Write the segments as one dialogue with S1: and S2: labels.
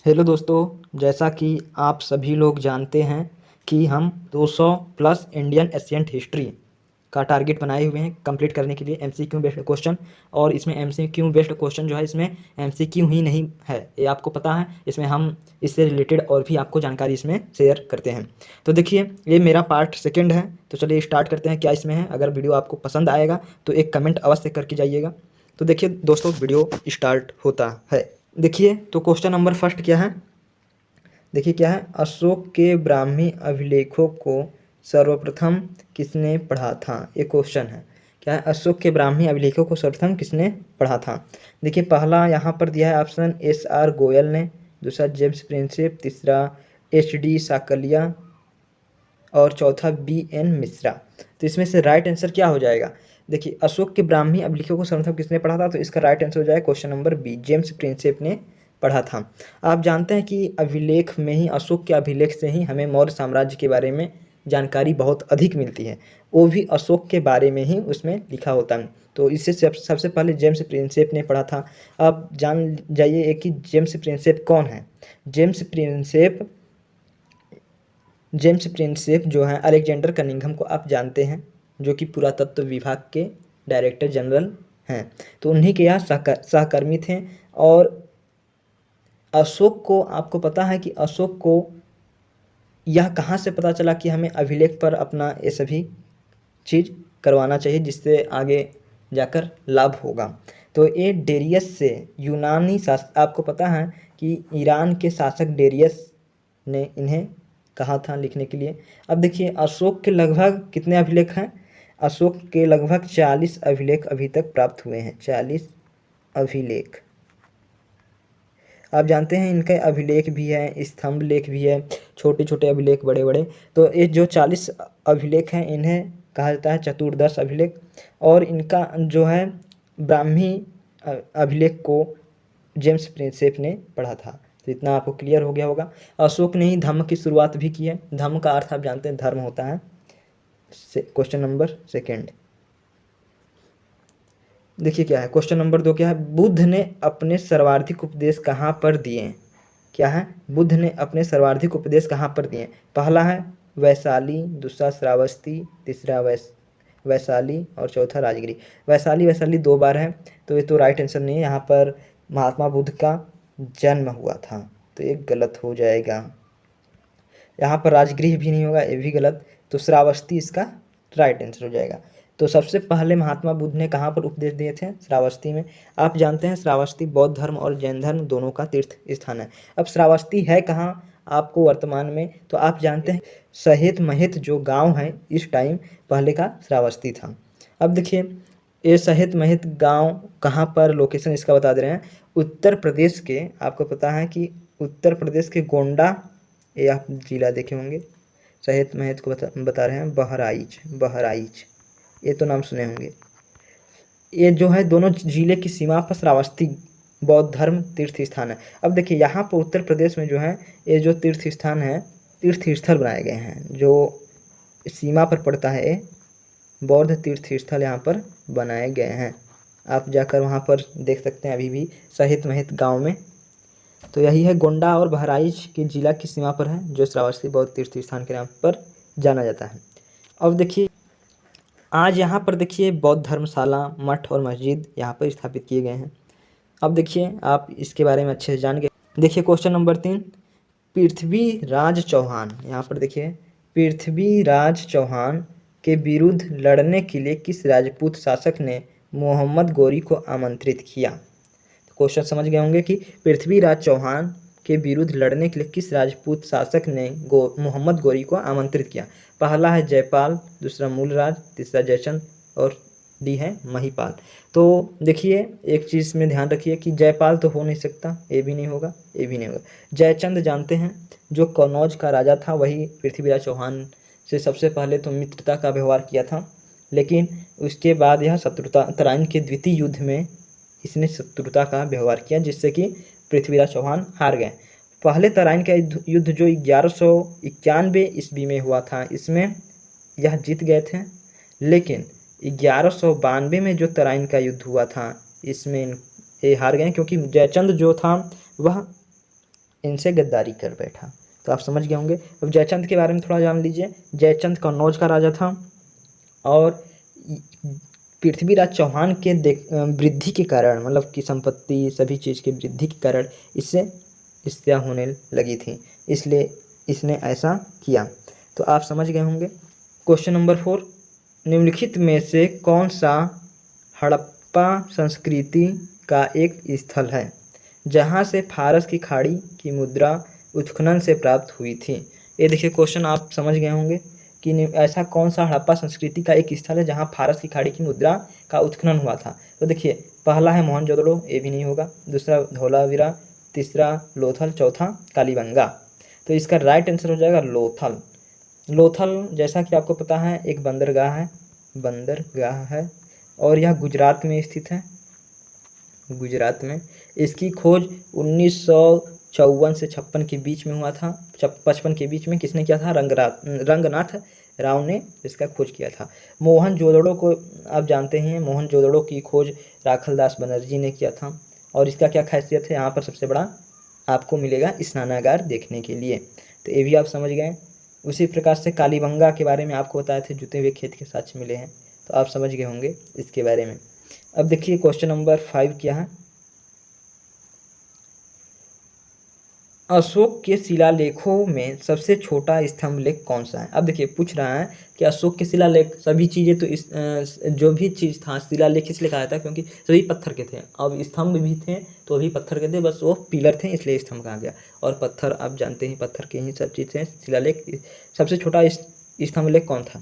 S1: Hello दोस्तों, जैसा कि आप सभी लोग जानते हैं कि हम 200 प्लस इंडियन एशियंट हिस्ट्री का टारगेट बनाए हुए हैं कंप्लीट करने के लिए एमसीक्यू बेस्ड क्वेश्चन। और इसमें एमसीक्यू बेस्ड क्वेश्चन जो है, इसमें एमसीक्यू ही नहीं है, ये आपको पता है। इसमें हम इससे रिलेटेड और भी आपको जानकारी इसमें शेयर करते हैं। तो देखिए, ये मेरा पार्ट सेकंड है। तो चलिए स्टार्ट करते हैं क्या इसमें है। अगर वीडियो आपको पसंद आएगा तो एक कमेंट अवश्य करके जाइएगा। तो देखिए दोस्तों, वीडियो स्टार्ट होता है। देखिए, तो क्वेश्चन नंबर फर्स्ट क्या है। देखिए क्या है, अशोक के ब्राह्मी अभिलेखों को सर्वप्रथम किसने पढ़ा था। ये क्वेश्चन है। क्या है, अशोक के ब्राह्मी अभिलेखों को सर्वप्रथम किसने पढ़ा था। देखिए पहला यहाँ पर दिया है ऑप्शन SR गोयल ने, दूसरा जेम्स प्रिंसेप, तीसरा HD साकलिया और चौथा BN मिश्रा। तो इसमें से राइट आंसर क्या हो जाएगा। देखिए, अशोक के ब्राह्मी अभिलेखों को सर्वप्रथम किसने पढ़ा था, तो इसका राइट आंसर हो जाएगा question number B, James Prinsep ने पढ़ा था। आप जानते हैं कि अभिलेख में ही, अशोक के अभिलेख से ही हमें मौर्य साम्राज्य के बारे में जानकारी बहुत अधिक मिलती है। वो भी अशोक के बारे में ही उसमें लिखा होता है। तो इससे सबसे पहले जेम्स प्रिंसेप ने पढ़ा था। आप जान जाइए कि जेम्स प्रिंसेप कौन है। जेम्स प्रिंसेप जो है अलेक्जेंडर कनिंघम को आप जानते हैं, जो कि पुरातत्व विभाग के डायरेक्टर जनरल हैं। तो उन्हीं के यहाँ सहकर्मी थे। और अशोक को, आपको पता है कि अशोक को यह कहाँ से पता चला कि हमें अभिलेख पर अपना ये सभी चीज़ करवाना चाहिए, जिससे आगे जाकर लाभ होगा। तो ये डेरियस से, यूनानी शासक, आपको पता है कि ईरान के शासक डेरियस ने इन्हें कहा था लिखने के लिए। अब देखिए, अशोक के लगभग कितने अभिलेख हैं। अशोक के लगभग 40 अभिलेख अभी तक प्राप्त हुए हैं। 40 अभिलेख। आप जानते हैं इनके अभिलेख भी है, स्तंभ लेख भी है, छोटे छोटे अभिलेख, बड़े बड़े। तो ये जो 40 अभिलेख हैं, इन्हें कहा जाता है चतुर्दश अभिलेख। और इनका जो है ब्राह्मी अभिलेख को जेम्स प्रिंसेप ने पढ़ा था। तो इतना आपको क्लियर हो गया होगा। अशोक ने ही धम्म की शुरुआत भी की है। धम्म का अर्थ आप जानते हैं, धर्म होता है। क्वेश्चन नंबर सेकेंड देखिए क्या है। क्वेश्चन नंबर 2 क्या है, बुद्ध ने अपने सर्वाधिक उपदेश कहाँ पर दिए। क्या है, बुद्ध ने अपने सर्वाधिक उपदेश कहाँ पर दिए। पहला है वैशाली, दूसरा श्रावस्ती, तीसरा वैशाली और चौथा राजगिरी। वैशाली 2 बार है, तो ये तो राइट आंसर नहीं है। यहाँ पर महात्मा बुद्ध का जन्म हुआ था, तो ये गलत हो जाएगा। यहाँ पर राजगृह भी नहीं होगा, ये भी गलत। तो श्रावस्ती इसका राइट आंसर हो जाएगा। तो सबसे पहले महात्मा बुद्ध ने कहाँ पर उपदेश दिए थे, श्रावस्ती में। आप जानते हैं श्रावस्ती बौद्ध धर्म और जैन धर्म दोनों का तीर्थ स्थान है। अब श्रावस्ती है कहाँ आपको वर्तमान में, तो आप जानते हैं सहित महित जो गांव है इस टाइम, पहले का श्रावस्ती था। अब देखिए, ये सहित महित गांव कहाँ पर, लोकेशन इसका बता दे रहे हैं। उत्तर प्रदेश के, आपको पता है कि उत्तर प्रदेश के गोंडा, ये आप जिला देखे होंगे। सहित महित को बता रहे हैं बहराइच, ये तो नाम सुने होंगे। ये जो है दोनों जिले की सीमा पर श्रावस्ती बौद्ध धर्म तीर्थ स्थान है। अब देखिए, यहाँ पर उत्तर प्रदेश में जो है, ये जो तीर्थ स्थान है, तीर्थ स्थल बनाए गए हैं, जो सीमा पर पड़ता है, बौद्ध तीर्थ स्थल यहाँ पर बनाए गए हैं। आप जाकर वहाँ पर देख सकते हैं अभी भी, सहित महित गाँव में। तो यही है, गोंडा और बहराइच के जिला की सीमा पर है, जो श्रावस्ती बौद्ध तीर्थ स्थान के नाम पर जाना जाता है। अब देखिए, आज यहाँ पर देखिए बौद्ध धर्मशाला, मठ और मस्जिद यहाँ पर स्थापित किए गए हैं। अब देखिए, आप इसके बारे में अच्छे से जान गए। देखिए क्वेश्चन नंबर 3, पृथ्वीराज चौहान, यहाँ पर देखिए, पृथ्वीराज चौहान के विरुद्ध लड़ने के लिए किस राजपूत शासक ने मोहम्मद गोरी को आमंत्रित किया। क्वेश्चन समझ गए होंगे कि पृथ्वीराज चौहान के विरुद्ध लड़ने के लिए किस राजपूत शासक ने मोहम्मद गोरी को आमंत्रित किया। पहला है जयपाल, दूसरा मूलराज, तीसरा जयचंद और डी है महिपाल। तो देखिए, एक चीज़ में ध्यान रखिए कि जयपाल तो हो नहीं सकता, ये भी नहीं होगा, ये भी नहीं होगा। जयचंद जानते हैं, जो कन्नौज का राजा था, वही पृथ्वीराज चौहान से सबसे पहले तो मित्रता का व्यवहार किया था, लेकिन उसके बाद यह शत्रुता, तराइन के द्वितीय युद्ध में इसने शत्रुता का व्यवहार किया, जिससे कि पृथ्वीराज चौहान हार गए। पहले तराइन का युद्ध जो 1191 ईस्वी में हुआ था, इसमें यह जीत गए थे। लेकिन 1192 में जो तराइन का युद्ध हुआ था, इसमें ये हार गए, क्योंकि जयचंद जो था वह इनसे गद्दारी कर बैठा। तो आप समझ गए होंगे। अब जयचंद के बारे में थोड़ा जान लीजिए। जयचंद कन्नौज का राजा था और पृथ्वीराज चौहान के वृद्धि के कारण, मतलब कि संपत्ति सभी चीज़ की वृद्धि के कारण इससे हत्या होने लगी थी, इसलिए इसने ऐसा किया। तो आप समझ गए होंगे। क्वेश्चन नंबर 4, निम्नलिखित में से कौन सा हड़प्पा संस्कृति का एक स्थल है जहाँ से फारस की खाड़ी की मुद्रा उत्खनन से प्राप्त हुई थी? ये देखिए क्वेश्चन आप समझ गए होंगे कि ऐसा कौन सा हड़प्पा संस्कृति का एक स्थल है जहाँ फारस की खाड़ी की मुद्रा का उत्खनन हुआ था। तो देखिए पहला है मोहनजोदड़ो, ये भी नहीं होगा। दूसरा धौलावीरा, तीसरा लोथल, चौथा कालीबंगा। तो इसका राइट आंसर हो जाएगा लोथल। लोथल जैसा कि आपको पता है एक बंदरगाह है और यह गुजरात में स्थित है। गुजरात में इसकी खोज 1954 से 56 के बीच में हुआ था। 55 के बीच में किसने किया था? रंगनाथ राव ने इसका खोज किया था। मोहनजोदड़ो को आप जानते हैं, मोहनजोदड़ो की खोज राखलदास बनर्जी ने किया था। और इसका क्या खासियत है? यहाँ पर सबसे बड़ा आपको मिलेगा स्नानागार देखने के लिए। तो ये भी आप समझ गए। उसी प्रकार से कालीबंगा के बारे में आपको बताए थे, जुते हुए खेत के साक्ष्य मिले हैं, तो आप समझ गए होंगे इसके बारे में। अब देखिए क्वेश्चन नंबर 5 क्या है? अशोक के शिलालेखों में सबसे छोटा स्तंभ लेख कौन सा है? अब देखिए पूछ रहा है कि अशोक के शिलालेख, सभी चीज़ें तो इस जो भी चीज़ था शिलालेख इसलिए कहा था क्योंकि सभी पत्थर के थे। अब स्तंभ भी थे तो भी पत्थर के थे, बस वो पिलर थे इसलिए स्तंभ कहा गया। और पत्थर आप जानते हैं, पत्थर के ही सब चीज़ थे। शिलालेख सबसे छोटा स्तंभ लेख कौन था?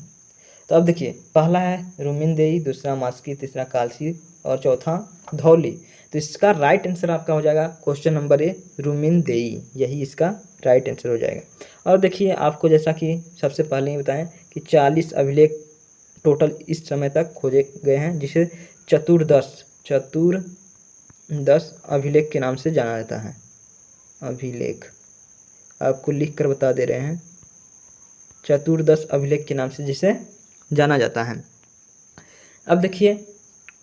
S1: तो अब देखिए पहला है रुमिनदेई, दूसरा मास्की, तीसरा कालसी और चौथा धौली। तो इसका राइट आंसर आपका हो जाएगा क्वेश्चन नंबर ए, रुमिनदेई, यही इसका राइट आंसर हो जाएगा। और देखिए आपको जैसा कि सबसे पहले ही बताएं कि 40 अभिलेख टोटल इस समय तक खोजे गए हैं, जिसे चतुर्दश अभिलेख के नाम से जाना जाता है। अभिलेख आपको लिख कर बता दे रहे हैं, चतुर्दश अभिलेख के नाम से जिसे जाना जाता है। अब देखिए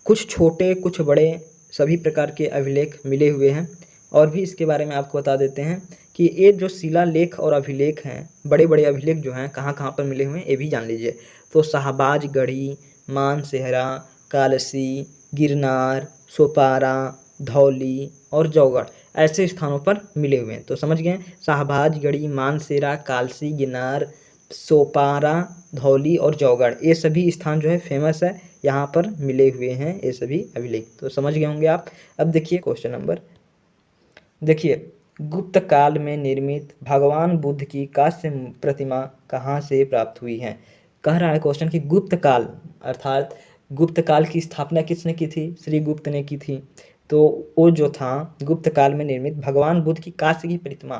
S1: कुछ छोटे कुछ बड़े सभी प्रकार के अभिलेख मिले हुए हैं, और भी इसके बारे में आपको बता देते हैं कि ये जो शिलालेख और अभिलेख हैं, बड़े बड़े अभिलेख जो हैं कहाँ कहाँ पर मिले हुए हैं ये भी जान लीजिए। तो शाहबाजगढ़ी, मानसेहरा, कालसी, गिरनार, सोपारा, धौली और जौगढ़ ऐसे स्थानों पर मिले हुए हैं। तो समझ गए, शाहबाजगढ़ी, मानसेरा, कालसी, गिरनार, सोपारा, धौली और जौगढ़, ये सभी स्थान जो है फेमस है, यहाँ पर मिले हुए हैं ये सभी अभिलेख। तो समझ गए होंगे आप। अब देखिए क्वेश्चन नंबर, देखिए गुप्त काल में निर्मित भगवान बुद्ध की कांस्य प्रतिमा कहाँ से प्राप्त हुई है? कह रहा है क्वेश्चन कि गुप्त काल अर्थात गुप्त काल की स्थापना किसने की थी? श्री गुप्त ने की थी। तो वो जो था गुप्त काल में निर्मित भगवान बुद्ध की कांस्य की प्रतिमा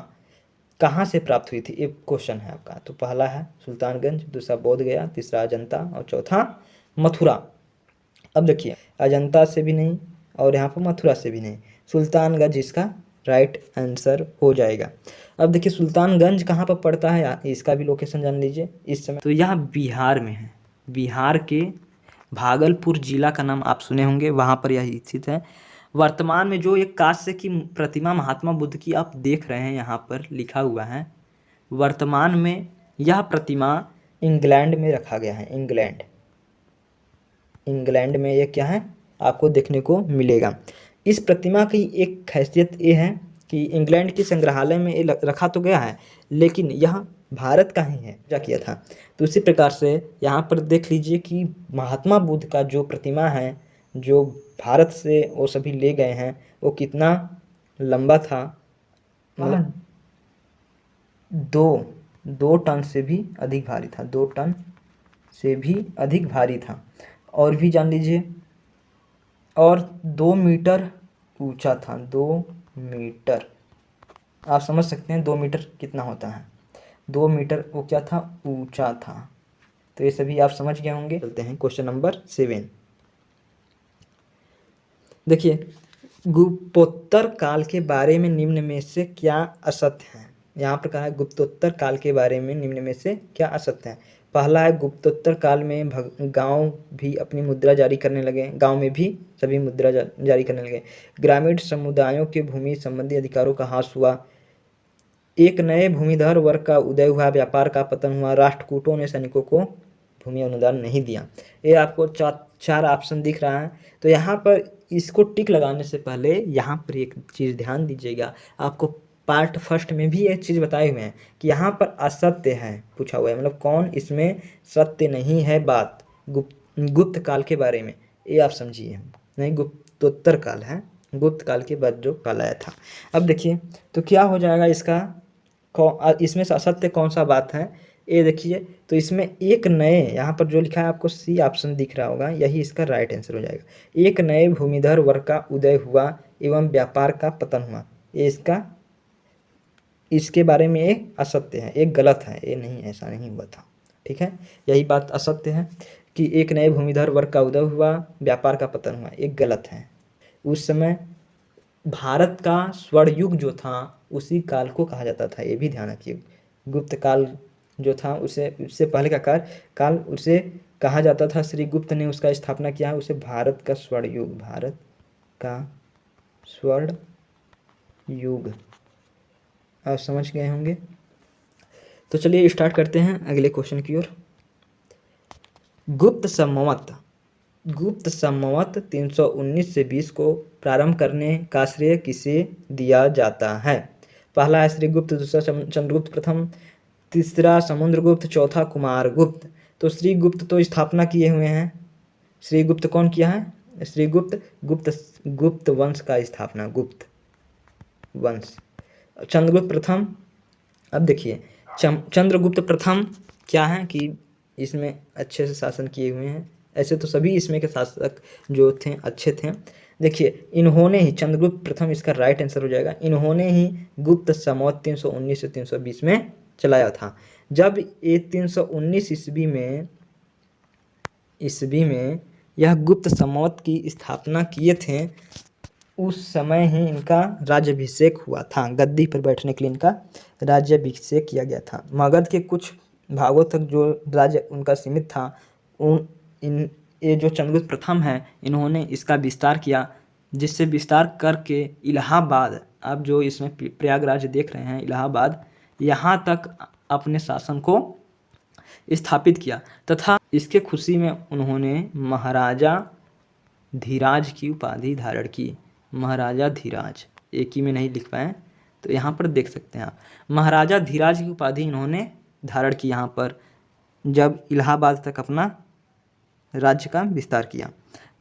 S1: कहाँ से प्राप्त हुई थी, एक क्वेश्चन है आपका। तो पहला है सुल्तानगंज, दूसरा बोध गया, तीसरा अजंता और चौथा मथुरा। अब देखिए अजंता से भी नहीं और यहाँ पर मथुरा से भी नहीं, सुल्तानगंज इसका राइट आंसर हो जाएगा। अब देखिए सुल्तानगंज कहाँ पर पड़ता है, इसका भी लोकेशन जान लीजिए इस समय। तो यह बिहार में है, बिहार के भागलपुर जिला का नाम आप सुने होंगे, वहाँ पर यह स्थित है। वर्तमान में जो एक कांस्य की प्रतिमा महात्मा बुद्ध की आप देख रहे हैं यहाँ पर लिखा हुआ है, वर्तमान में यह प्रतिमा इंग्लैंड में रखा गया है। इंग्लैंड में ये क्या है आपको देखने को मिलेगा। इस प्रतिमा की एक खासियत ये है कि इंग्लैंड के संग्रहालय में ये रखा तो गया है, लेकिन यह भारत का ही है, जा किया था। तो उसी प्रकार से यहाँ पर देख लीजिए कि महात्मा बुद्ध का जो प्रतिमा है, जो भारत से वो सभी ले गए हैं, वो कितना लंबा था, मतलब 2 टन से भी अधिक भारी था, 2 टन से भी अधिक भारी था। और भी जान लीजिए, और 2 मीटर ऊंचा था, 2 मीटर। आप समझ सकते हैं 2 मीटर कितना होता है, 2 मीटर वो क्या था, ऊंचा था। तो ये सभी आप समझ गए होंगे। चलते हैं क्वेश्चन नंबर 7। देखिए गुप्तोत्तर काल के बारे में निम्न में से क्या असत्य है? यहाँ पर कहा है गुप्तोत्तर काल के बारे में निम्न में से क्या असत्य है। पहला है गुप्तोत्तर काल में गांव भी अपनी मुद्रा जारी करने लगे, गांव में भी सभी मुद्रा जारी करने लगे। ग्रामीण समुदायों के भूमि संबंधी अधिकारों का ह्रास हुआ। एक नए भूमिधर वर्ग का उदय हुआ, व्यापार का पतन हुआ, राष्ट्रकूटों ने सैनिकों को भूमि अनुदान नहीं दिया। ये आपको चार ऑप्शन दिख रहा है। तो यहाँ पर इसको टिक लगाने से पहले यहाँ पर एक चीज़ ध्यान दीजिएगा, आपको पार्ट फर्स्ट में भी एक चीज़ बताए हुए हैं कि यहाँ पर असत्य है पूछा हुआ है, मतलब कौन इसमें सत्य नहीं है बात गुप्त काल के बारे में, ये आप समझिए। नहीं, गुप्तोत्तर काल है, गुप्त काल के बाद जो काल आया था। अब देखिए तो क्या हो जाएगा इसका, इसमें से असत्य कौन सा बात है ये देखिए। तो इसमें एक नए, यहाँ पर जो लिखा है आपको सी ऑप्शन दिख रहा होगा, यही इसका राइट आंसर हो जाएगा। एक नए भूमिधर वर्ग का उदय हुआ एवं व्यापार का पतन हुआ, ये इसके बारे में एक असत्य है, एक गलत है, ये नहीं, ऐसा नहीं हुआ था। ठीक है, यही बात असत्य है कि एक नए भूमिधर वर्ग का उदय हुआ, व्यापार का पतन हुआ, एक गलत है। उस समय भारत का स्वर्ण युग जो था उसी काल को कहा जाता था, ये भी ध्यान रखिए। गुप्त काल जो था उसे, उससे पहले का काल उसे कहा जाता था, श्री गुप्त ने उसका स्थापना किया, उसे भारत का स्वर्ण युग, भारत का स्वर्ण युग। आप समझ गए होंगे। तो चलिए स्टार्ट करते हैं अगले क्वेश्चन की ओर। गुप्त संवत 319 से 20 को प्रारंभ करने का श्रेय किसे दिया जाता है? पहला है श्रीगुप्त, दूसरा चंद्रगुप्त प्रथम, तीसरा समुद्रगुप्त, चौथा कुमारगुप्त। तो श्रीगुप्त तो स्थापना किए हुए हैं। श्रीगुप्त कौन किया है? श्रीगुप्त गुप्त वंश का स्थापना, गुप्त वंश। चंद्रगुप्त प्रथम, अब देखिए चंद्रगुप्त प्रथम क्या है कि इसमें अच्छे से शासन किए हुए हैं। ऐसे तो सभी इसमें के शासक जो थे अच्छे थे। देखिए इन्होंने ही, चंद्रगुप्त प्रथम इसका राइट आंसर हो जाएगा, इन्होंने ही गुप्त संवत 319 से 320 में चलाया था। जब ये 319 ईस्वी में यह गुप्त संवत की स्थापना किए थे, उस समय ही इनका राज्याभिषेक हुआ था। गद्दी पर बैठने के लिए इनका राज्याभिषेक किया गया था। मगध के कुछ भागों तक जो राज्य उनका सीमित था, ये जो चंद्रगुप्त प्रथम है, इन्होंने इसका विस्तार किया, जिससे विस्तार करके इलाहाबाद, अब जो इसमें प्रयागराज देख रहे हैं इलाहाबाद, यहाँ तक अपने शासन को स्थापित किया तथा इसके खुशी में उन्होंने महाराजा धीराज की उपाधि धारण की। महाराजा धीराज, एक ही में नहीं लिख पाए तो यहाँ पर देख सकते हैं आप, महाराजा धीराज की उपाधि इन्होंने धारण की यहाँ पर, जब इलाहाबाद तक अपना राज्य का विस्तार किया।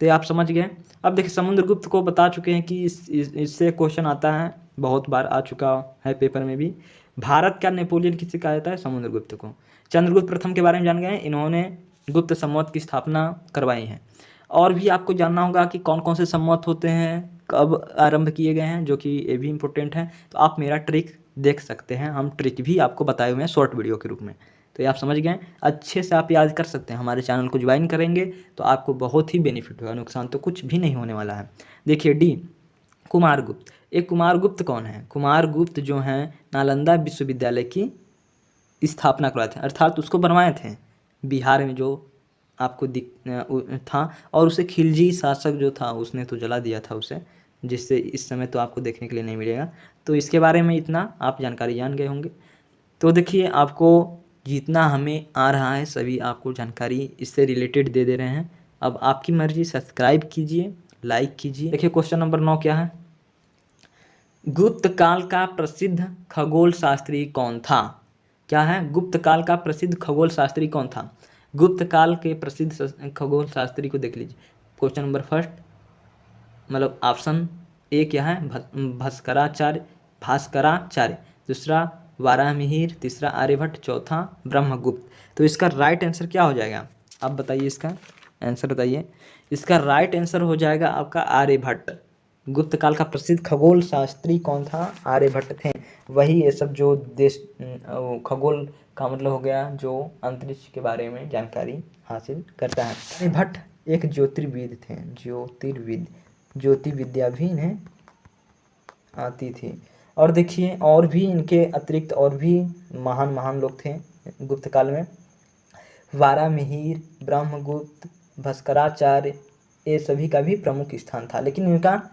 S1: तो आप समझ गए। अब देखिए समुद्रगुप्त को बता चुके हैं कि इससे क्वेश्चन आता है, बहुत बार आ चुका है पेपर में भी। भारत का नेपोलियन किसे कहा जाता है? समुद्रगुप्त को। चंद्रगुप्त प्रथम के बारे में जान गए, इन्होंने गुप्त संवत की स्थापना करवाई है। और भी आपको जानना होगा कि कौन कौन से संवत होते हैं, कब आरंभ किए गए हैं, जो कि ये भी इम्पोर्टेंट है। तो आप मेरा ट्रिक देख सकते हैं, हम ट्रिक भी आपको बताए हुए हैं शॉर्ट वीडियो के रूप में। तो ये आप समझ गए, अच्छे से आप याद कर सकते हैं। हमारे चैनल को ज्वाइन करेंगे तो आपको बहुत ही बेनिफिट होगा, नुकसान तो कुछ भी नहीं होने वाला है। देखिए डी, कुमारगुप्त। एक कुमारगुप्त कौन है? कुमारगुप्त जो हैं नालंदा विश्वविद्यालय की स्थापना करवाए थे, अर्थात उसको बनवाए थे बिहार में, जो आपको था। और उसे खिलजी शासक जो था उसने तो जला दिया था उसे, जिससे इस समय तो आपको देखने के लिए नहीं मिलेगा। तो इसके बारे में इतना आप जानकारी जान गए होंगे। तो देखिए आपको जितना हमें आ रहा है सभी आपको जानकारी इससे रिलेटेड दे दे रहे हैं। अब आपकी मर्जी, सब्सक्राइब कीजिए, लाइक कीजिए। देखिए क्वेश्चन नंबर 9 क्या है? गुप्त काल का प्रसिद्ध खगोल शास्त्री कौन था? क्या है? गुप्त काल का प्रसिद्ध खगोल शास्त्री कौन था? गुप्त काल के प्रसिद्ध खगोल शास्त्री को देख लीजिए। क्वेश्चन नंबर फर्स्ट, मतलब ऑप्शन ए क्या है? भास्कराचार्य, दूसरा वारामिहिर, तीसरा आर्यभट्ट, चौथा ब्रह्मगुप्त। तो इसका राइट आंसर क्या हो जाएगा? आप बताइए, इसका आंसर बताइए। इसका राइट आंसर हो जाएगा आपका आर्यभट्ट। गुप्त काल का प्रसिद्ध खगोल शास्त्री कौन था? आर्यभट्ट थे। वही ये सब जो देश खगोल का मतलब हो गया जो अंतरिक्ष के बारे में जानकारी हासिल करता है। आर्यभट्ट एक ज्योतिर्विद थे, ज्योति विद्या भी इन्हें आती थी। और देखिए और भी इनके अतिरिक्त और भी महान लोग थे गुप्त काल में। वारामिहिर, ब्रह्मगुप्त, भास्कराचार्य, ये सभी का भी प्रमुख स्थान था, लेकिन इनका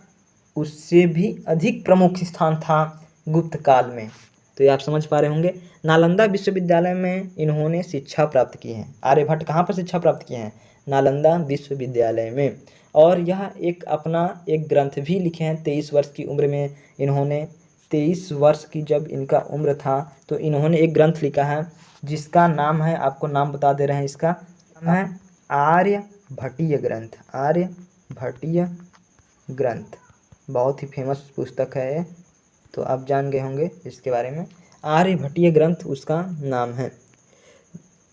S1: उससे भी अधिक प्रमुख स्थान था गुप्त काल में। तो ये आप समझ पा रहे होंगे। नालंदा विश्वविद्यालय में इन्होंने शिक्षा प्राप्त की है। आर्यभट्ट कहाँ पर शिक्षा प्राप्त किए हैं? नालंदा विश्वविद्यालय में। और यह एक ग्रंथ भी लिखे हैं 23 वर्ष की उम्र में इन्होंने। 23 वर्ष की जब इनका उम्र था तो इन्होंने एक ग्रंथ लिखा है जिसका नाम है, आपको नाम बता दे रहे हैं, इसका नाम है आर्यभट्टीय ग्रंथ। आर्यभट्टीय ग्रंथ बहुत ही फेमस पुस्तक है ये, तो आप जान गए होंगे इसके बारे में। आर्यभट्टीय ग्रंथ उसका नाम है।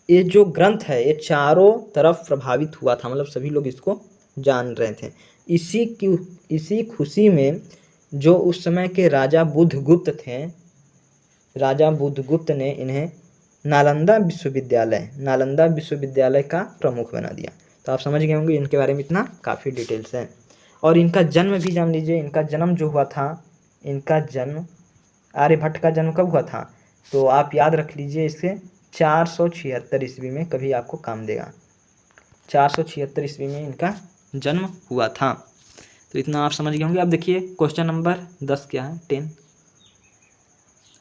S1: ये जो ग्रंथ है ये चारों तरफ प्रभावित हुआ था, मतलब सभी लोग इसको जान रहे थे। इसी खुशी में जो उस समय के राजा बुद्धगुप्त थे, राजा बुद्धगुप्त ने इन्हें नालंदा विश्वविद्यालय का प्रमुख बना दिया। तो आप समझ गए होंगे इनके बारे में, इतना काफ़ी डिटेल्स है। और इनका जन्म भी जान लीजिए। इनका जन्म जो हुआ था, इनका जन्म, आर्यभट्ट का जन्म कब हुआ था? तो आप याद रख लीजिए इसके 476 ईस्वी में, कभी आपको काम देगा। 476 ईस्वी में इनका जन्म हुआ था। तो इतना आप समझ गए होंगे। अब देखिए क्वेश्चन नंबर 10 क्या है, 10।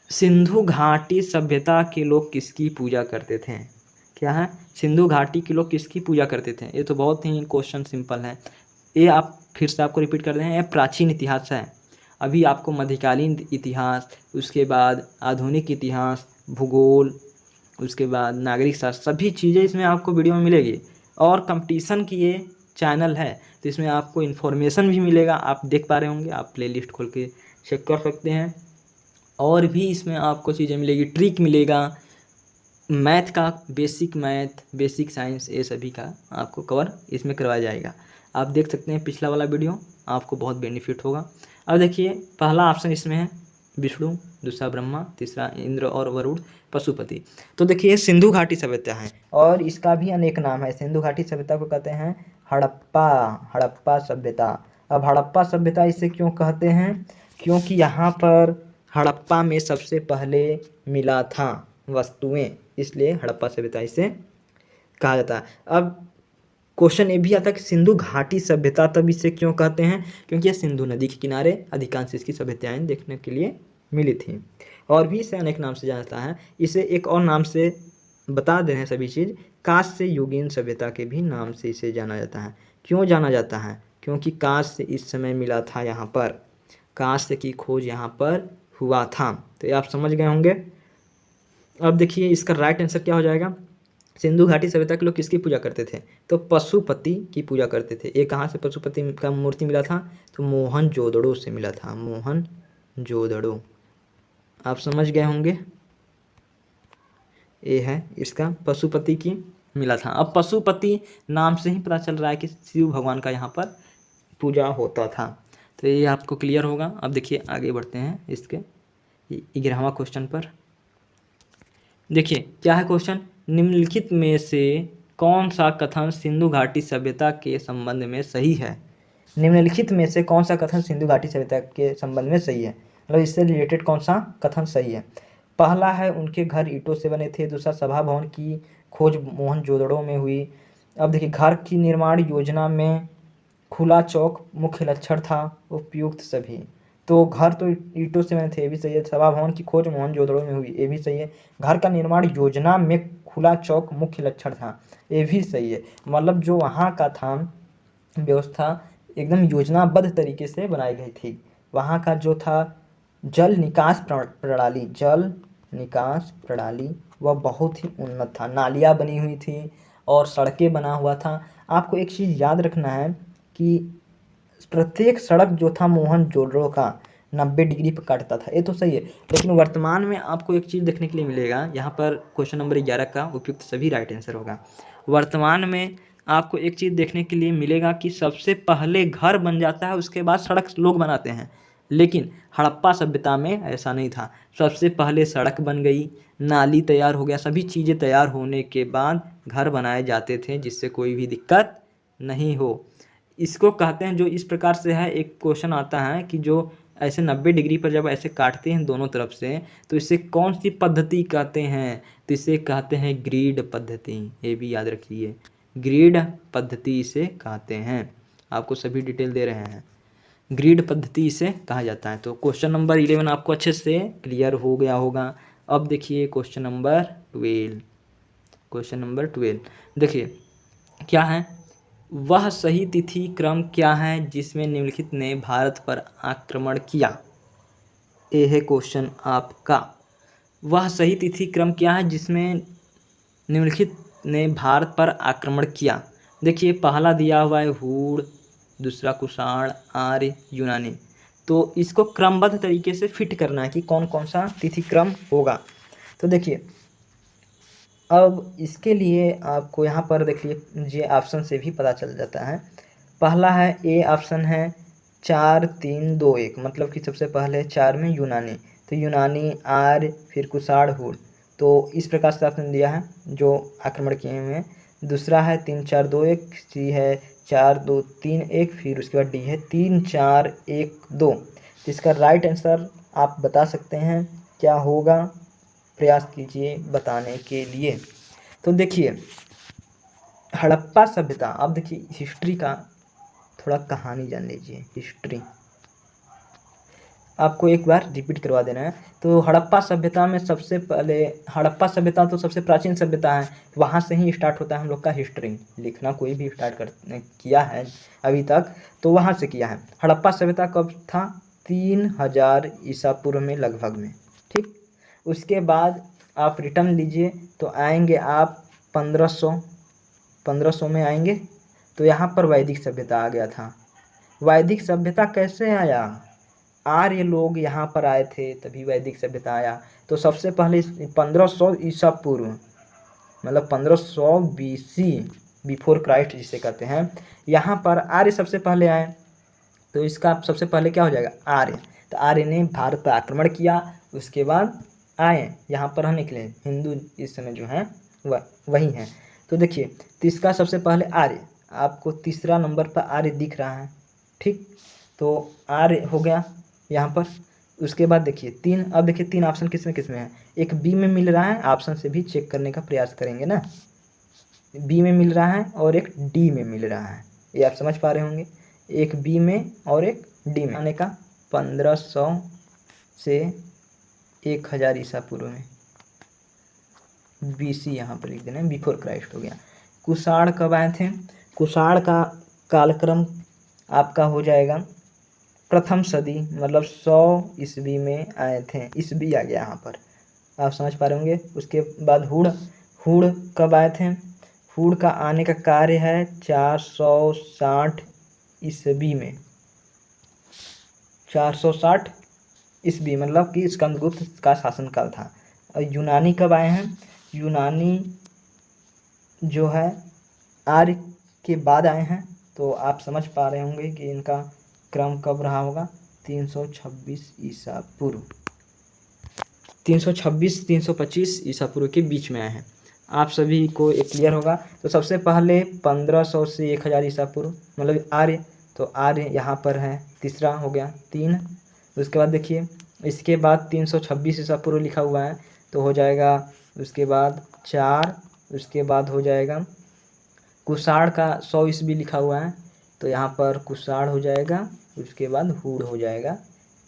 S1: सिंधु घाटी सभ्यता के लोग किसकी पूजा करते थे? क्या है? सिंधु घाटी के लोग किसकी पूजा करते थे? ये तो बहुत ही क्वेश्चन सिंपल है। ये आप फिर से आपको रिपीट कर दें, ये प्राचीन इतिहास है। अभी आपको मध्यकालीन इतिहास, उसके बाद आधुनिक इतिहास, भूगोल, उसके बाद नागरिक शास्त्र, सभी चीज़ें इसमें आपको वीडियो में मिलेगी। और कंपटीशन की ये चैनल है तो इसमें आपको इन्फॉर्मेशन भी मिलेगा। आप देख पा रहे होंगे, आप प्लेलिस्ट खोल के चेक कर सकते हैं। और भी इसमें आपको चीज़ें मिलेगी, ट्रिक मिलेगा, मैथ का मैथ, बेसिक साइंस, ये सभी का आपको कवर इसमें करवाया जाएगा। आप देख सकते हैं पिछला वाला वीडियो, आपको बहुत बेनिफिट होगा। अब देखिए पहला ऑप्शन इसमें है विष्णु, दूसरा ब्रह्मा, तीसरा इंद्र और वरुण, पशुपति। तो देखिए सिंधु घाटी सभ्यता है और इसका भी अनेक नाम है। सिंधु घाटी सभ्यता को कहते हैं हड़प्पा सभ्यता। अब हड़प्पा सभ्यता इसे क्यों कहते हैं? क्योंकि यहाँ पर हड़प्पा में सबसे पहले मिला था वस्तुएं, इसलिए हड़प्पा सभ्यता इसे कहा जाता है। अब क्वेश्चन ये भी आता है कि सिंधु घाटी सभ्यता तब इसे क्यों कहते हैं? क्योंकि यह सिंधु नदी के किनारे अधिकांश इसकी सभ्यताएं देखने के लिए मिली थी। और भी इसे अनेक नाम से जाना जाता है। इसे एक और नाम से बता दे रहे हैं सभी चीज़, कांस्य युगीन सभ्यता के भी नाम से इसे जाना जाता है। क्यों जाना जाता है? क्योंकि कांस्य इस समय मिला था यहाँ पर, कांस्य की खोज यहाँ पर हुआ था। तो ये आप समझ गए होंगे। अब देखिए इसका राइट आंसर क्या हो जाएगा? सिंधु घाटी सभ्यता के लोग किसकी पूजा करते थे? तो पशुपति की पूजा करते थे। ये कहाँ से पशुपति का मूर्ति मिला था? तो मोहनजोदड़ो से मिला था, मोहनजोदड़ो। आप समझ गए होंगे, ये है इसका पशुपति की मिला था। अब पशुपति नाम से ही पता चल रहा है कि शिव भगवान का यहाँ पर पूजा होता था। तो ये आपको क्लियर होगा। अब देखिए आगे बढ़ते हैं इसके 11वां क्वेश्चन पर। देखिए क्या है क्वेश्चन, निम्नलिखित में से कौन सा कथन सिंधु घाटी सभ्यता के संबंध में सही है? निम्नलिखित में से कौन सा कथन सिंधु घाटी सभ्यता के संबंध में सही है, मतलब इससे रिलेटेड कौन सा कथन सही है? पहला है उनके घर ईंटों से बने थे। दूसरा सभा भवन की खोज मोहनजोदड़ो में हुई। अब देखिए घर की निर्माण योजना में खुला चौक मुख्य लक्षण था, उपयुक्त सभी। तो घर तो ईंटों से बने थे, ये भी सही है। सभा भवन की खोज मोहनजोदड़ो में हुई, ये भी सही है। घर का निर्माण योजना में खुला चौक मुख्य लक्षण था, ये भी सही है। मतलब जो वहाँ का था व्यवस्था एकदम योजनाबद्ध तरीके से बनाई गई थी। वहाँ का जो था जल निकास प्रणाली वह बहुत ही उन्नत था। नालियाँ बनी हुई थी और सड़कें बना हुआ था। आपको एक चीज़ याद रखना है कि प्रत्येक सड़क जो था मोहनजोदड़ो का 90 डिग्री पर काटता था, ये तो सही है। लेकिन वर्तमान में आपको एक चीज़ देखने के लिए मिलेगा, यहाँ पर क्वेश्चन नंबर 11 का उपयुक्त सभी राइट आंसर होगा। वर्तमान में आपको एक चीज़ देखने के लिए मिलेगा कि सबसे पहले घर बन जाता है, उसके बाद सड़क लोग बनाते हैं। लेकिन हड़प्पा सभ्यता में ऐसा नहीं था। सबसे पहले सड़क बन गई, नाली तैयार हो गया, सभी चीज़ें तैयार होने के बाद घर बनाए जाते थे जिससे कोई भी दिक्कत नहीं हो। इसको कहते हैं, जो इस प्रकार से है, एक क्वेश्चन आता है कि जो ऐसे 90 डिग्री पर जब ऐसे काटते हैं दोनों तरफ से, तो इसे कौन सी पद्धति कहते हैं? तो इसे कहते हैं ग्रिड पद्धति। ये भी याद रखिए, ग्रिड पद्धति इसे कहते हैं। आपको सभी डिटेल दे रहे हैं। ग्रिड पद्धति इसे कहा जाता है। तो क्वेश्चन नंबर 11 आपको अच्छे से क्लियर हो गया होगा। अब देखिए क्वेश्चन नंबर 12। क्वेश्चन नंबर 12 देखिए क्या है, वह सही तिथि क्रम क्या है जिसमें निम्नलिखित ने भारत पर आक्रमण किया। ये है क्वेश्चन आपका, वह सही तिथि क्रम क्या है जिसमें निम्नलिखित ने भारत पर आक्रमण किया। देखिए पहला दिया हुआ है हूण, दूसरा कुषाण, आर्य, यूनानी। तो इसको क्रमबद्ध तरीके से फिट करना है कि कौन कौन सा तिथि क्रम होगा। तो देखिए अब इसके लिए आपको यहाँ पर देखिए ये ऑप्शन से भी पता चल जाता है। पहला है ए ऑप्शन है 4 3 2 1, मतलब कि सबसे पहले 4 में यूनानी, तो यूनानी, आर्य, फिर कुषाण, हूण। तो इस प्रकार से ऑप्शन दिया है जो आक्रमण किए हुए हैं। दूसरा है 3 4 2 1, सी है 4 2 3 1, फिर उसके बाद डी है 3 4 1 2। तो इसका राइट आंसर आप बता सकते हैं क्या होगा, प्रयास कीजिए बताने के लिए। तो देखिए हड़प्पा सभ्यता, अब देखिए हिस्ट्री का थोड़ा कहानी जान लीजिए। हिस्ट्री आपको एक बार रिपीट करवा देना है। तो हड़प्पा सभ्यता में सबसे पहले, हड़प्पा सभ्यता तो सबसे प्राचीन सभ्यता है, वहाँ से ही स्टार्ट होता है हम लोग का हिस्ट्री लिखना। कोई भी स्टार्ट किया है अभी तक तो वहाँ से किया है। हड़प्पा सभ्यता कब था, 3000 ईसा पूर्व में लगभग में, ठीक। उसके बाद आप रिटर्न लीजिए तो आएंगे आप 1500 में आएंगे। तो यहाँ पर वैदिक सभ्यता आ गया था। वैदिक सभ्यता कैसे आया, आर्य लोग यहाँ पर आए थे तभी वैदिक सभ्यता आया। तो सबसे पहले 1500 ईसा पूर्व, मतलब 1500 BC, बिफोर क्राइस्ट जिसे कहते हैं, यहाँ पर आर्य सबसे पहले आए। तो इसका सबसे पहले क्या हो जाएगा, आर्य। तो आर्य ने भारत पर आक्रमण किया, उसके बाद आए यहाँ पर रहने के लिए। हिंदू इस समय जो हैं वही हैं। तो देखिए तो इसका सबसे पहले आर्य, आपको तीसरा नंबर पर आर्य दिख रहा है, ठीक। तो आर्य हो गया यहाँ पर। उसके बाद देखिए अब देखिए 3 ऑप्शन किस में है, एक बी में मिल रहा है, ऑप्शन से भी चेक करने का प्रयास करेंगे ना। बी में मिल रहा है और एक डी में मिल रहा है, ये आप समझ पा रहे होंगे। एक बी में और एक डी में आने का 1500 से 1000 ईसा पूर्व में, BC यहाँ पर लिख देना है, बिफोर क्राइस्ट हो गया। कुषाण कब आए थे, कुषाण का कालक्रम आपका हो जाएगा प्रथम सदी, मतलब 100 ईस्वी में आए थे। ईस्वी आ गया यहाँ पर, आप समझ पा रहे होंगे। उसके बाद हूण कब आए थे, हूण का आने का कार्य है 460 ईस्वी में, 460 ईस्वी, मतलब कि स्कंदगुप्त का शासनकाल था। और यूनानी कब आए हैं, यूनानी जो है आर्य के बाद आए हैं। तो आप समझ पा रहे होंगे कि इनका क्रम कब रहा होगा, 326 ईसा पूर्व, 326 325 ईसा पूर्व के बीच में आए हैं। आप सभी को एक क्लियर होगा। तो सबसे पहले 1500 से 1000 ईसा पूर्व, मतलब आर्य। तो आर्य यहाँ पर है, तीसरा हो गया 3। उसके बाद देखिए इसके बाद 326 ईसा पूर्व लिखा हुआ है, तो हो जाएगा उसके बाद 4। उसके बाद हो जाएगा कुषाण का 100 ईस्वी लिखा हुआ है, तो यहाँ पर कुषाण हो जाएगा। उसके बाद हूण हो जाएगा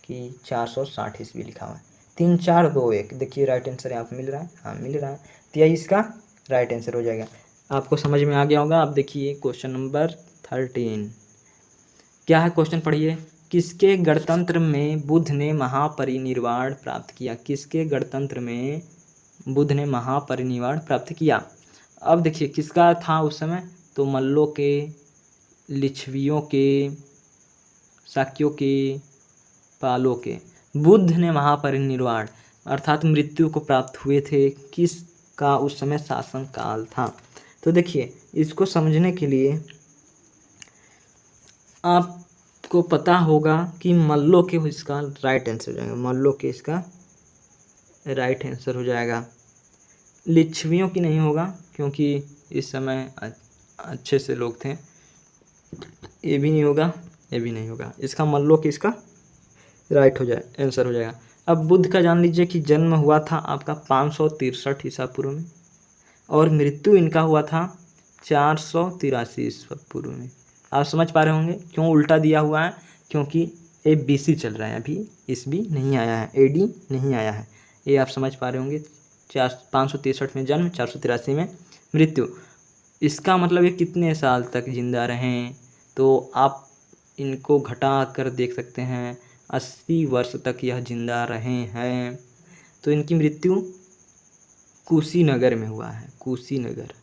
S1: कि 460 ईस्वी लिखा हुआ है। 3 4 2 1, देखिए राइट आंसर यहाँ पर मिल रहा है, हाँ मिल रहा है। तो यही इसका राइट आंसर हो जाएगा। आपको समझ में आ गया होगा। आप देखिए क्वेश्चन नंबर 13 क्या है, क्वेश्चन पढ़िए। किसके गणतंत्र में बुद्ध ने महापरिनिर्वाण प्राप्त किया, किसके गणतंत्र में बुद्ध ने महापरिनिर्वाण प्राप्त किया। अब देखिए किसका था उस समय, तो मल्लों के, लिच्छवियों के, शाक्यों के, पालों के। बुद्ध ने महापरिनिर्वाण अर्थात मृत्यु को प्राप्त हुए थे, किसका उस समय शासन काल था। तो देखिए इसको समझने के लिए आपको पता होगा कि मल्लों के इसका राइट आंसर हो जाएगा, मल्लों के इसका राइट आंसर हो जाएगा। लिच्छवियों की नहीं होगा क्योंकि इस समय अच्छे से लोग थे, ये भी नहीं होगा, ये भी नहीं होगा। इसका मल्लों की इसका राइट हो जाए आंसर हो जाएगा। अब बुद्ध का जान लीजिए कि जन्म हुआ था आपका 563 ईसा पूर्व में, और मृत्यु इनका हुआ था 483 ईसा पूर्व में। आप समझ पा रहे होंगे क्यों उल्टा दिया हुआ है, क्योंकि ए बी सी चल रहा है, अभी ईस्वी नहीं आया है, एडी नहीं आया है। ये आप समझ पा रहे होंगे। 563 में जन्म, 483 में मृत्यु। इसका मतलब ये कितने साल तक जिंदा रहें, तो आप इनको घटा कर देख सकते हैं, 80 वर्ष तक यह जिंदा रहे हैं। तो इनकी मृत्यु कुशीनगर में हुआ है, कुशीनगर,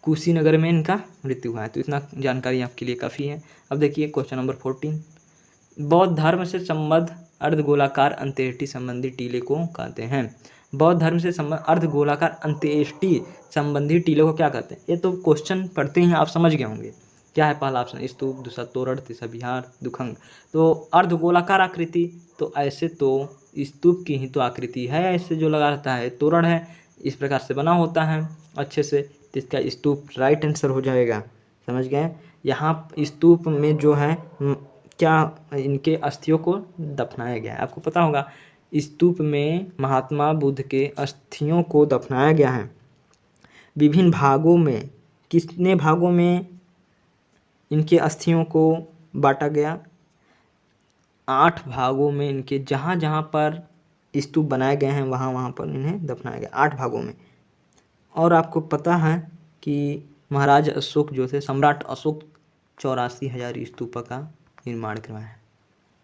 S1: कुशीनगर में इनका मृत्यु हुआ है। तो इतना जानकारी आपके लिए काफ़ी है। अब देखिए क्वेश्चन नंबर 14, बौद्ध धर्म से संबद्ध अर्धगोलाकार अंत्येष्टि संबंधी टीले को कहते हैं। बौद्ध धर्म से संबद्ध अर्धगोलाकार अंत्येष्टि संबंधी टीले को क्या कहते हैं? ये तो क्वेश्चन पढ़ते ही आप समझ गए होंगे। क्या है पहला ऑप्शन? स्तूप, दूसरा तोरण, तीसरा विहार, दुखंग। तो अर्धगोलाकार आकृति, तो ऐसे तो स्तूप की ही तो आकृति है, ऐसे जो लगा रहता है। तोरण है, इस प्रकार से बना होता है अच्छे से, तो इसका स्तूप राइट आंसर हो जाएगा। समझ गए? यहाँ स्तूप में जो है क्या इनके अस्थियों को दफनाया गया है। आपको पता होगा स्तूप में महात्मा बुद्ध के अस्थियों को दफनाया गया है। विभिन्न भागों में, कितने भागों में इनके अस्थियों को बांटा गया? 8 भागों में इनके, जहाँ जहाँ पर स्तूप बनाए गए हैं वहाँ वहाँ पर इन्हें दफनाया गया, 8 भागों में। और आपको पता है कि महाराज अशोक जो थे, सम्राट अशोक 84,000 स्तूपों का निर्माण करवाया है।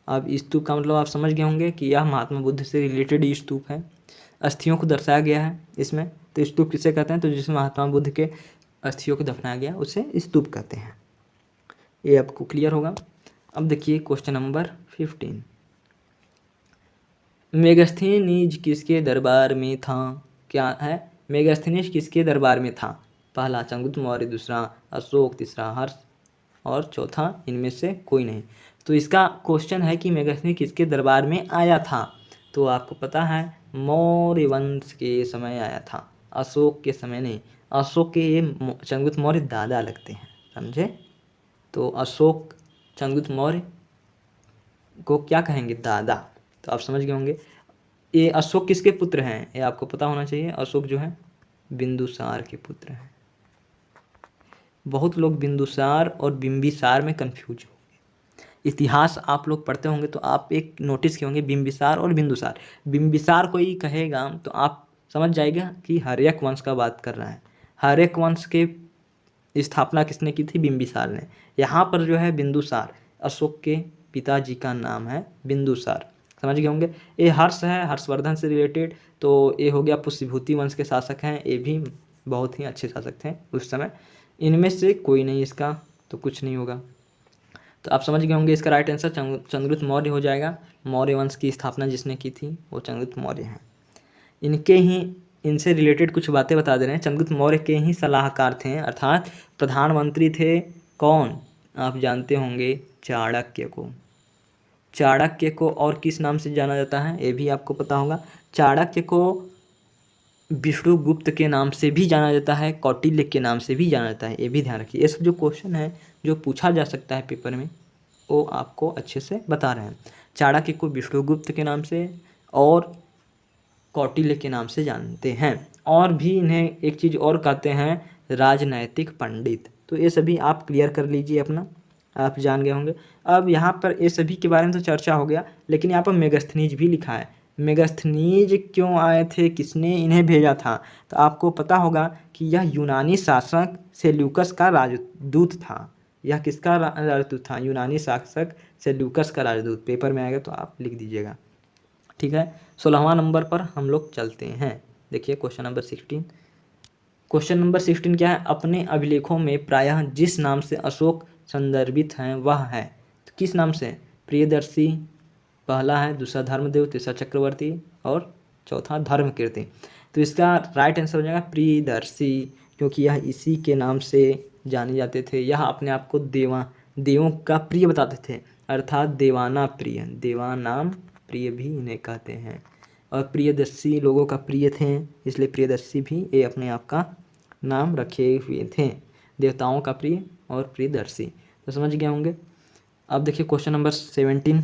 S1: अब स्तूप का मतलब आप समझ गए होंगे कि यह महात्मा बुद्ध से रिलेटेड स्तूप है। अस्थियों को दर्शाया गया है इसमें। तो स्तूप किसे कहते हैं? तो जिसमें महात्मा बुद्ध के अस्थियों को दफनाया गया उसे स्तूप कहते हैं। ये आपको क्लियर होगा। अब देखिए क्वेश्चन नंबर 15, मेगास्थनीज किसके दरबार में था? क्या है? मेगास्थनीज किसके दरबार में था? पहला चंद्रगुप्त मौर्य, दूसरा अशोक, तीसरा हर्ष और चौथा इनमें से कोई नहीं। तो इसका क्वेश्चन है कि मेगास्थनीज किसके दरबार में आया था? तो आपको पता है मौर्य वंश के समय आया था, अशोक के समय नहीं। अशोक के ये चंद्रगुप्त मौर्य दादा लगते हैं, समझे? तो अशोक चंद्रगुप्त मौर्य को क्या कहेंगे? दादा। तो आप समझ गए होंगे। ये अशोक किसके पुत्र हैं? ये आपको पता होना चाहिए। अशोक जो है बिंदुसार के पुत्र हैं। बहुत लोग बिंदुसार और बिंबिसार में कंफ्यूज होंगे। इतिहास आप लोग पढ़ते होंगे तो आप एक नोटिस किए होंगे, बिंबिसार और बिंदुसार। बिंबिसार कोई कहेगा तो आप समझ जाएगा कि हर्यक वंश का बात कर रहा है। हर्यक वंश के स्थापना किसने की थी? बिंबिसार ने। यहाँ पर जो है बिंदुसार, अशोक के पिताजी का नाम है बिंदुसार। समझ गए होंगे। ये हर्ष है, हर्षवर्धन से रिलेटेड। तो ये हो गया पुष्यभूति वंश के शासक हैं, ये भी बहुत ही अच्छे शासक थे उस समय। इनमें से कोई नहीं इसका, तो कुछ नहीं होगा। तो आप समझ गए होंगे इसका राइट आंसर चंद्रगुप्त मौर्य हो जाएगा। मौर्य वंश की स्थापना जिसने की थी वो चंद्रगुप्त मौर्य हैं। इनसे रिलेटेड कुछ बातें बता दे रहे हैं। चंद्रगुप्त मौर्य के ही सलाहकार थे, अर्थात प्रधानमंत्री थे। कौन? आप जानते होंगे, चाणक्य को। चाणक्य को और किस नाम से जाना जाता है? ये भी आपको पता होगा। चाणक्य को विष्णुगुप्त के नाम से भी जाना जाता है, कौटिल्य के नाम से भी जाना जाता है। ये भी ध्यान रखिए। ये सब जो क्वेश्चन है जो पूछा जा सकता है पेपर में, वो आपको अच्छे से बता रहे हैं। चाणक्य को विष्णुगुप्त के नाम से और कौटिल्य के नाम से जानते हैं। और भी इन्हें एक चीज़ और कहते हैं, राजनैतिक पंडित। तो ये सभी आप क्लियर कर लीजिए अपना, आप जान गए होंगे। अब यहाँ पर ये सभी के बारे में तो चर्चा हो गया, लेकिन यहाँ पर मेगास्थनीज भी लिखा है। मेगास्थनीज क्यों आए थे, किसने इन्हें भेजा था? तो आपको पता होगा कि यह यूनानी शासक सेल्यूकस का राजदूत था। यह किसका राजदूत था? यूनानी शासक सेल्यूकस का राजदूत। पेपर में आएगा तो आप लिख दीजिएगा, ठीक है। 16वां नंबर पर हम लोग चलते हैं। देखिए क्वेश्चन नंबर 16। क्वेश्चन नंबर 16 क्या है? अपने अभिलेखों में प्रायः जिस नाम से अशोक संदर्भित हैं वह है। तो किस नाम से? प्रियदर्शी पहला है, दूसरा धर्मदेव, तीसरा चक्रवर्ती और चौथा धर्मकीर्ति। तो इसका राइट आंसर हो जाएगा प्रियदर्शी, क्योंकि यह इसी के नाम से जाने जाते थे। यह अपने आप को देवों का प्रिय बताते थे, अर्थात देवाना प्रिय, देवानाम प्रिय भी इन्हें कहते हैं। और प्रियदर्शी लोगों का प्रिय थे, इसलिए प्रियदर्शी भी ये अपने आप का नाम रखे हुए थे। देवताओं का प्रिय और प्रियदर्शी। तो समझ गए होंगे। अब देखिए क्वेश्चन नंबर 17।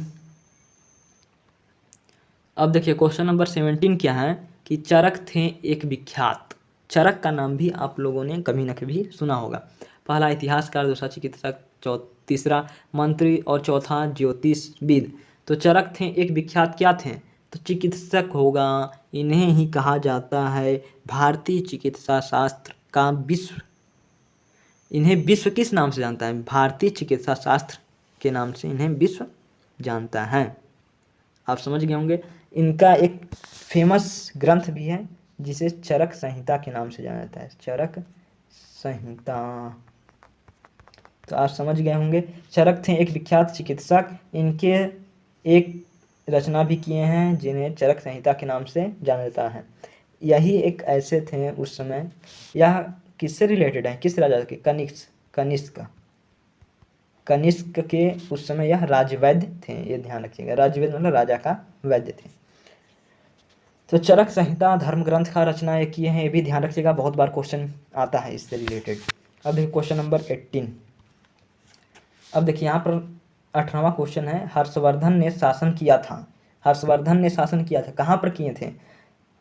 S1: अब देखिए क्वेश्चन नंबर 17 क्या है कि चरक थे एक विख्यात। चरक का नाम भी आप लोगों ने कभी न कभी सुना होगा। पहला इतिहासकार, दूसरा चिकित्सक, तीसरा मंत्री और चौथा ज्योतिषविद। तो चरक थे एक विख्यात क्या थे? तो चिकित्सक होगा। इन्हें ही कहा जाता है भारतीय चिकित्सा शास्त्र का विश्व। इन्हें विश्व किस नाम से जानता है? भारतीय चिकित्सा शास्त्र के नाम से इन्हें विश्व जानता है। आप समझ गए होंगे। इनका एक फेमस ग्रंथ भी है जिसे चरक संहिता के नाम से जाना जाता है, चरक संहिता। तो आप समझ गए होंगे। चरक थे एक विख्यात चिकित्सक। इनके एक रचना भी किए हैं जिन्हें चरक संहिता के नाम से जाना जाता है। यही एक ऐसे थे उस समय। यह किससे रिलेटेड है? किस राजा के? कनिष्क के उस समय यह राजवैद्य थे। ये ध्यान रखिएगा, राजवैद्य मतलब राजा का वैद्य थे। तो चरक संहिता धर्म ग्रंथ का रचना ये किए हैं, ये भी ध्यान रखिएगा, बहुत बार क्वेश्चन आता है इससे रिलेटेड। अब देखिए क्वेश्चन नंबर 18। अब देखिए यहाँ पर 18वां क्वेश्चन है, हर्षवर्धन ने शासन किया था। हर्षवर्धन ने शासन किया था, कहाँ पर किए थे?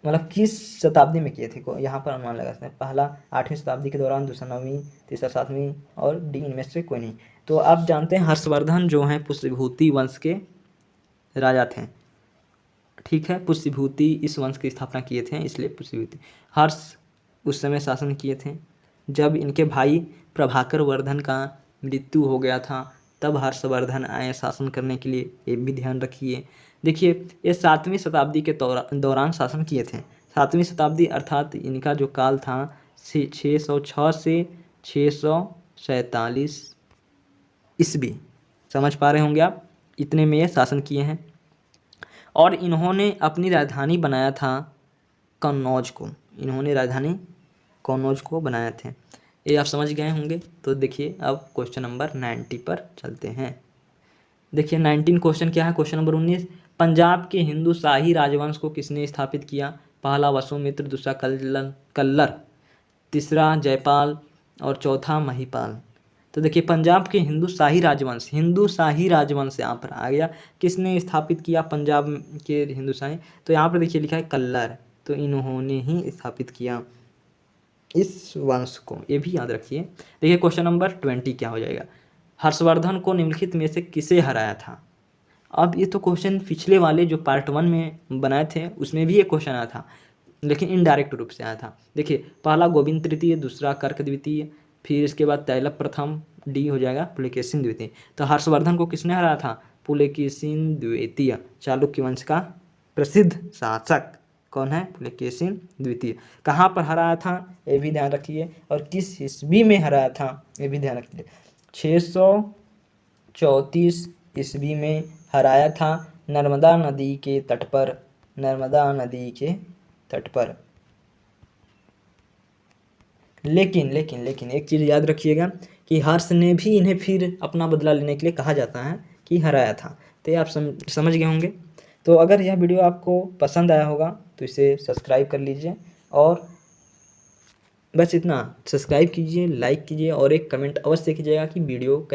S1: मतलब किस शताब्दी में किए थे को यहाँ पर अनुमान लगा सकते हैं। पहला 8वीं शताब्दी के दौरान, दूसरा 9वीं, तीसरा 7वीं और डी इनमें से कोई नहीं। तो आप जानते हैं हर्षवर्धन जो हैं पुष्यभूति वंश के राजा थे। ठीक है, पुष्यभूति इस वंश की स्थापना किए थे, इसलिए पुष्यभूति। हर्ष उस समय शासन किए थे जब इनके भाई प्रभाकर वर्धन का मृत्यु हो गया था, तब हर्षवर्धन आए शासन करने के लिए, ये भी ध्यान रखिए। देखिए ये 7वीं शताब्दी के दौरान शासन किए थे। 7वीं शताब्दी अर्थात इनका जो काल था 606 से 647 ईस्वी। समझ पा रहे होंगे आप, इतने में ये शासन किए हैं। और इन्होंने अपनी राजधानी बनाया था कन्नौज को। इन्होंने राजधानी कन्नौज को बनाया थे, ये आप समझ गए होंगे। तो देखिए अब क्वेश्चन नंबर 90 पर चलते हैं। देखिए 19 क्वेश्चन क्या है? क्वेश्चन नंबर 19, पंजाब के हिंदू शाही राजवंश को किसने स्थापित किया? पहला वसुमित्र, दूसरा कल्लर, तीसरा जयपाल और चौथा महिपाल। तो देखिए पंजाब के हिंदू शाही राजवंश यहाँ पर आ गया। किसने स्थापित किया पंजाब के हिंदू शाही? तो यहाँ पर देखिए लिखा है कल्लर, तो इन्होंने ही स्थापित किया इस वंश को, ये भी याद रखिए। देखिए क्वेश्चन नंबर 20 क्या हो जाएगा? हर्षवर्धन को निम्नलिखित में से किसे हराया था? अब ये तो क्वेश्चन पिछले वाले जो पार्ट 1 में बनाए थे उसमें भी ये क्वेश्चन आया था, लेकिन इनडायरेक्ट रूप से आया था। देखिए पहला गोविंद तृतीय, दूसरा कर्क द्वितीय, फिर इसके बाद तैलप प्रथम, डी हो जाएगा पुलकेशिन द्वितीय। तो हर्षवर्धन को किसने हराया था? पुलकेशिन द्वितीय, चालुक्य वंश का प्रसिद्ध शासक। कौन है? पुलकेशिन द्वितीय। कहाँ पर हराया था ये भी ध्यान रखिए, और किस ईस्वी में हराया था ये भी ध्यान रखिए। 634 ईस्वी में हराया था, नर्मदा नदी के तट पर। नर्मदा नदी के तट पर। लेकिन एक चीज़ याद रखिएगा कि हर्ष ने भी इन्हें फिर अपना बदला लेने के लिए कहा जाता है कि हराया था। तो ये आप समझ गए होंगे। तो अगर यह वीडियो आपको पसंद आया होगा तो इसे सब्सक्राइब कर लीजिए, और बस इतना, सब्सक्राइब कीजिए, लाइक कीजिए और एक कमेंट अवश्य कीजिएगा कि वीडियो कैसा